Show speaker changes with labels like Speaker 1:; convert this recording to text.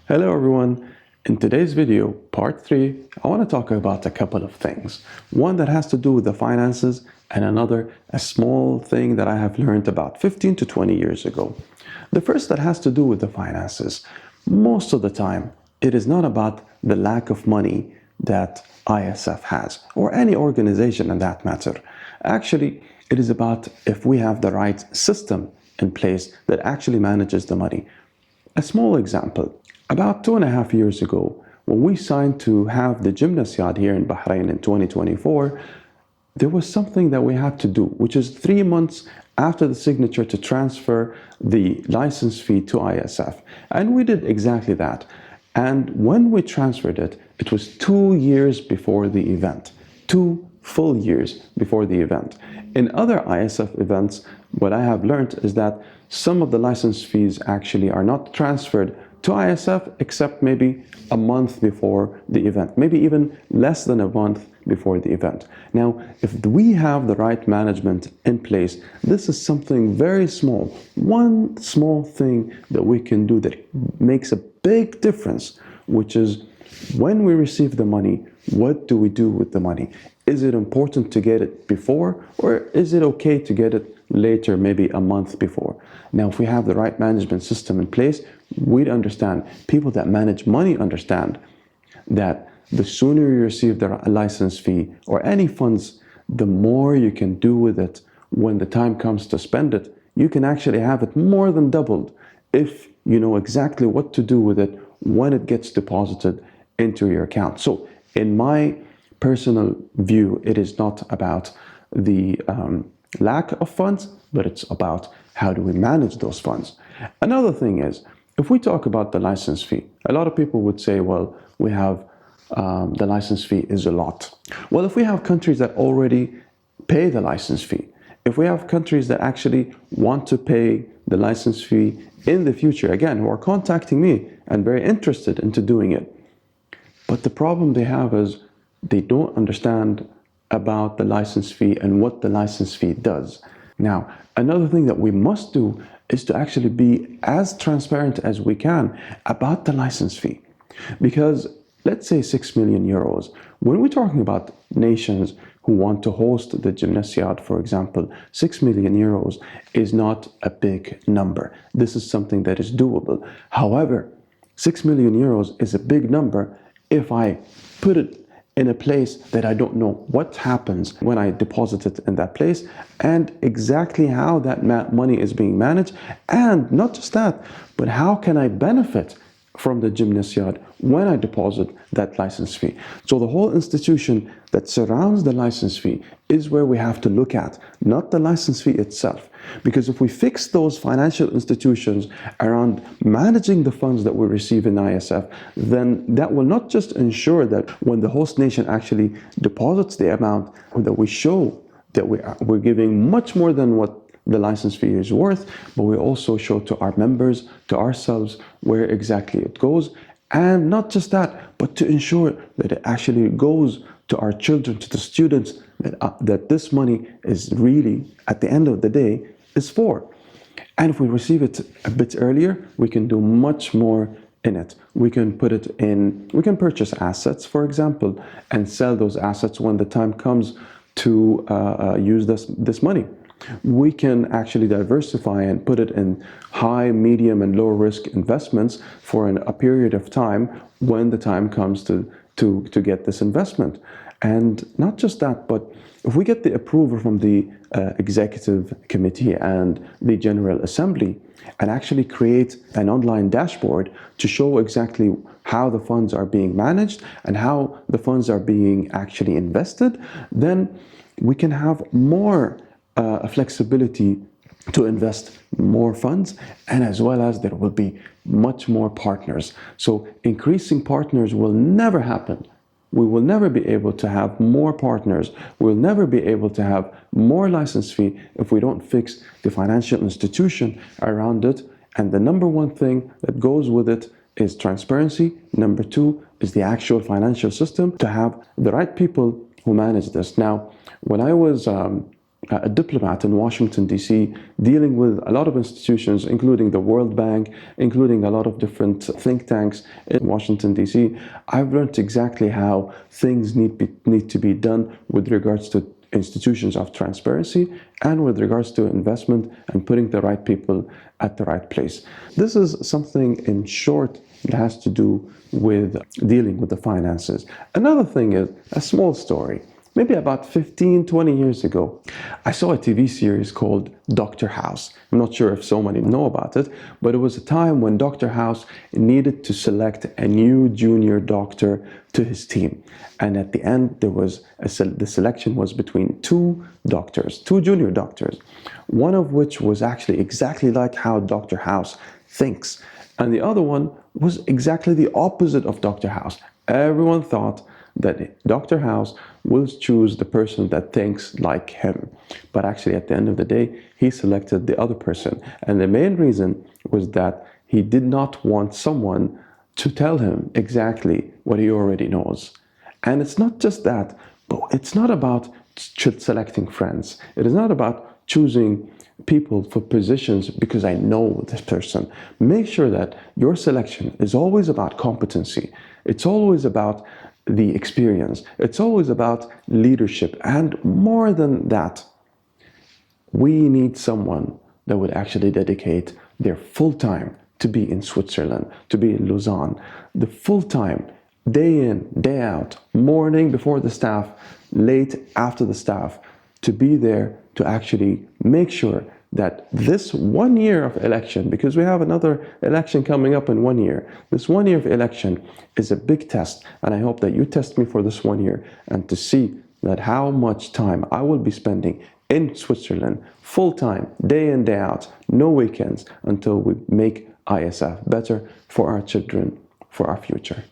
Speaker 1: Hello everyone. In today's video, part 3, I want to talk about a couple of things. One that has to do with the finances and another, a small thing that I have learned about 15 to 20 years ago. The first that has to do with the finances. Most of the time, it is not about the lack of money that ISF has, or any organization in that matter. Actually, it is about if we have the right system in place that actually manages the money. A small example. About 2.5 years ago, when we signed to have the gymnasiad here in Bahrain in 2024, there was something that we had to do, which is 3 months after the signature to transfer the license fee to ISF. And we did exactly that. And when we transferred it, it was 2 years before the event. 2 full years before the event. In other ISF events, what I have learned is that some of the license fees actually are not transferred to ISF except maybe a month before the event, maybe even less than a month before the event. Now, if we have the right management in place, this is something very small, one small thing that we can do that makes a big difference, which is when we receive the money, what do we do with the money? Is it important to get it before, or is it okay to get it later, maybe a month before? Now, if we have the right management system in place, we'd understand. People that manage money understand that the sooner you receive the license fee or any funds, the more you can do with it when the time comes to spend it. You can actually have it more than doubled if you know exactly what to do with it when it gets deposited into your account. So in my personal view, it is not about the lack of funds, but it's about how do we manage those funds. Another thing is, if we talk about the license fee, a lot of people would say, well, we have the license fee is a lot. Well, if we have countries that already pay the license fee, if we have countries that actually want to pay the license fee in the future, again, who are contacting me and very interested into doing it. But the problem they have is they don't understand about the license fee and what the license fee does. Now, another thing that we must do is to actually be as transparent as we can about the license fee. Because let's say 6 million euros, when we're talking about nations who want to host the gymnasiad, for example, 6 million euros is not a big number. This is something that is doable. However, 6 million euros is a big number if I put it in a place that I don't know what happens when I deposit it in that place and exactly how that money is being managed. And not just that, but how can I benefit from the gymnasiad when I deposit that license fee. So the whole institution that surrounds the license fee is where we have to look at, not the license fee itself. Because if we fix those financial institutions around managing the funds that we receive in ISF, then that will not just ensure that when the host nation actually deposits the amount, that we show that we're giving much more than what the license fee is worth, but we also show to our members, to ourselves, where exactly it goes. And not just that, but to ensure that it actually goes to our children, to the students, that this money is really, at the end of the day, is for. And if we receive it a bit earlier, we can do much more in it. We can put it in, we can purchase assets, for example, and sell those assets when the time comes to use this money. We can actually diversify and put it in high, medium, and low risk investments for a period of time when the time comes to get this investment. And not just that, but if we get the approval from the executive committee and the General Assembly and actually create an online dashboard to show exactly how the funds are being managed and how the funds are being actually invested, then we can have more flexibility to invest more funds, and as well as there will be much more partners. So increasing partners will never happen. We will never be able to have more partners. We'll never be able to have more license fee if we don't fix the financial institution around it. And the number one thing that goes with it is transparency. Number two is the actual financial system, to have the right people who manage this. Now, when I was a diplomat in Washington, D.C., dealing with a lot of institutions, including the World Bank, including a lot of different think tanks in Washington, D.C., I've learned exactly how things need to be done with regards to institutions of transparency and with regards to investment and putting the right people at the right place. This is something in short that has to do with dealing with the finances. Another thing is a small story. Maybe about 15, 20 years ago, I saw a TV series called Dr. House. I'm not sure if so many know about it, but it was a time when Dr. House needed to select a new junior doctor to his team. And at the end, the selection was between two doctors, two junior doctors, one of which was actually exactly like how Dr. House thinks. And the other one was exactly the opposite of Dr. House. Everyone thought that Dr. House will choose the person that thinks like him. But actually, at the end of the day, he selected the other person. And the main reason was that he did not want someone to tell him exactly what he already knows. And it's not just that, but it's not about selecting friends. It is not about choosing people for positions because I know this person. Make sure that your selection is always about competency. It's always about the experience. It's always about leadership. And more than that, we need someone that would actually dedicate their full time to be in Switzerland, to be in Lausanne, the full time, day in, day out, morning before the staff, late after the staff, to be there to actually make sure that this 1 year of election, because we have another election coming up in 1 year, this 1 year of election is a big test. And I hope that you test me for this 1 year and to see that how much time I will be spending in Switzerland, full time, day in, day out, no weekends, until we make ISF better for our children, for our future.